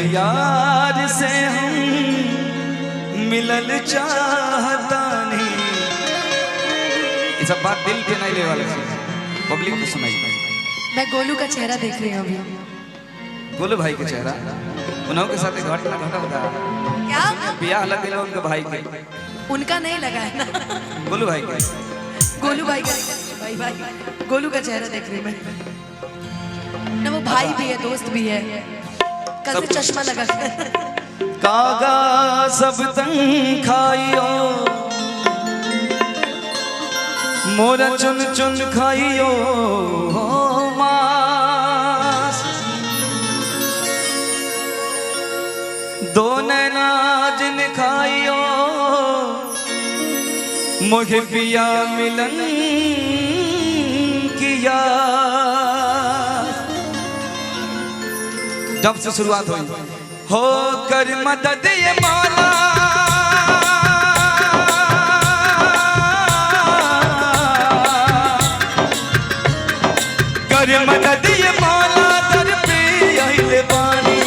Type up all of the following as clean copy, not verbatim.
यार से हम मिलल चाहता नहीं। ये सब बात दिल पे नहीं ले वाले पब्लिक को सुनाई। मैं गोलू का चेहरा देख रही हूँ अभी। गोलू भाई का चेहरा उन्हों के साथ घटना घटा होता क्या ब्याह लग गया उनके भाई के। उनका नहीं लगा है ना, गोलू भाई के। गोलू भाई का भाई गोलू का चेहरा देख रही मैं ना। वो भाई भी है, दोस्त भी है, कल से चश्मा लगा के। कागा सब तंग खाइयो मोरा चुन चुन खाइयो मास। दो नैना जिन खाइयो मुझे पिया मिलन किया। जब से शुरुआत हुई हो कर मदद ये मौला कर मदद ये मौला दर पे यही पानी।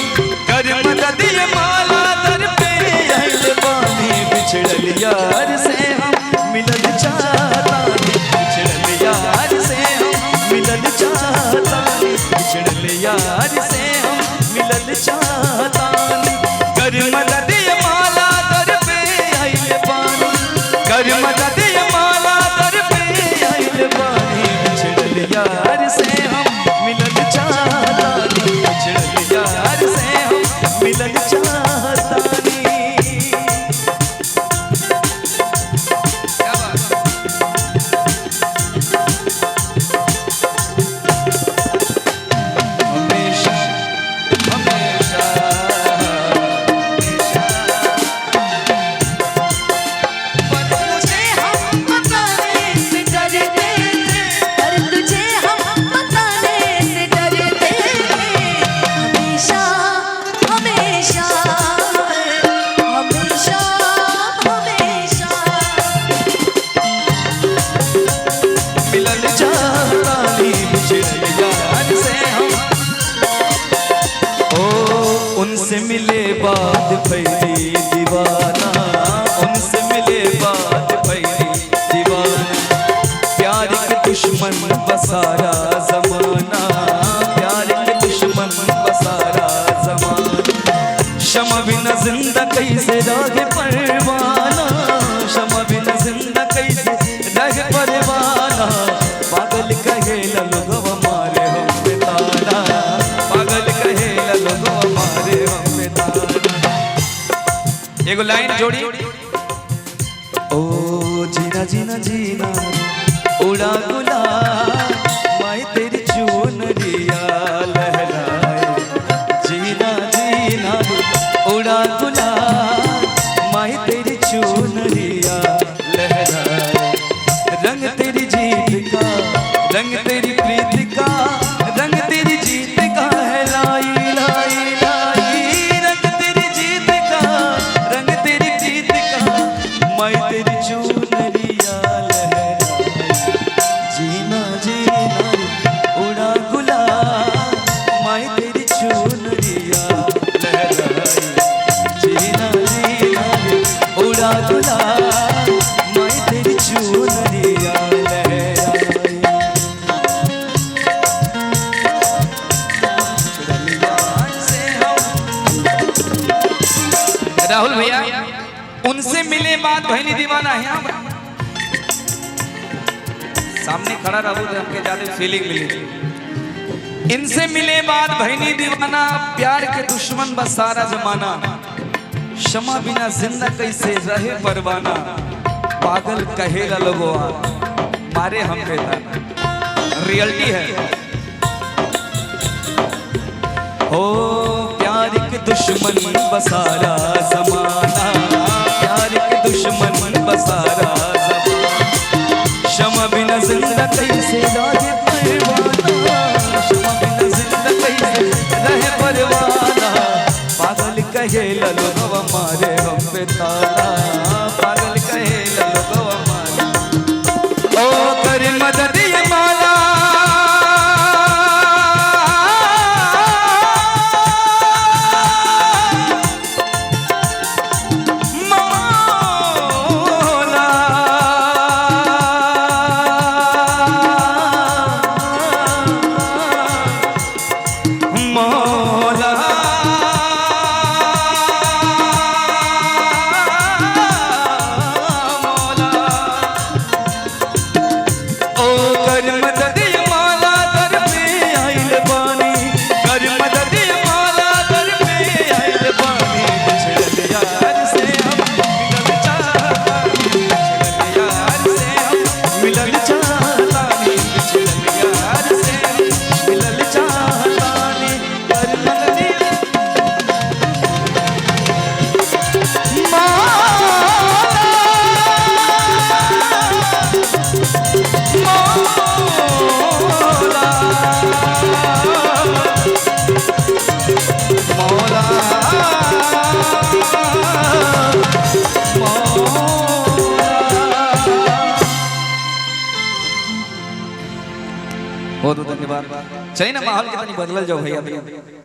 कर मदद ये मौला दर पे यही पानी। बिछड़ल यार से हम मिलन चाहता नहीं। बिछड़ल यार से हम मिलन चाहता नहीं। बिछड़ल यार से हम मिलन चाहता नहीं। कर मदद ये मौला दर पे यही पानी। कर मदद ये मौला दर पे यही पानी। बिछड़ल यार से हम मिलन चाहता नहीं। बिछड़ल यार से हम मिलन चाहता नहीं। क्या बात हमेशा हमेशा तुझे हम बताने से डरते थे, पर तुझे हम बताने से डरते थे। हमेशा हमेशा हमेशा हमेशा मिलन चाहता नहीं। बिछड़ल यार से हम ओ उनसे मिले बाद फैली दीवाना। उनसे मिले बाद फैली दीवाना। प्यार के दुश्मन बसारा जमाना। प्यार के दुश्मन बसारा जमाना। शमा बिना जिंदा कैसे रहे परवाना। शमा बिना जिंदा कैसे रहे परवाना। पागल कहे लोगवा मारे हम पे ताना। पागल कहे लोगवा मारे हम पे ताना। एगो लाइन जोड़ी ओ जीना जीना जीना उड़ा गुलाल माई तेरी चुनरिया लहराए। जीना जीना उड़ा गुलाल माई तेरी चुनरिया लहराए। रंग तेरी जीत का रंग तेरी प्रीत का रंग तेरी जीत का है लाई लाई लाई। रंग तेरी जीत का रंग तेरी प्रीत का मैं तेरी चुनरिया लहराए। जीना जीना उड़ा गुलाल मैं तेरी चुनरिया लहराए। जीना जीना उड़ा गुलाल मैं तेरी चुनरिया लहराए। राहुल भैया उनसे मिले बात बहनी दीवाना है। यहाँ सामने खड़ा रहू तो हमके ज्यादा फीलिंग मिली। इनसे मिले बात बहनी दीवाना। प्यार के दुश्मन बस सारा जमाना। क्षमा बिना जिंदा कैसे रहे परवाना। पागल कहेला लोगो मारे हम पे ताना। रियलिटी है हो प्यार के दुश्मन बसारा जमाना। प्यार के दुश्मन बसारा जमाना। क्षमा बिना जिंदा कैसे रहे परवाना। क्षमा बिना जिंदा कैसे रहे परवाना। पागल कहे लोगवा मारे हम पे ताना। पागल कहे लोगवा मारे ओ कर मदद ये मौला। बहुत बहुत धन्यवाद। चाहिए ना माहौल के तनी बदलल जाओ भैया भैया।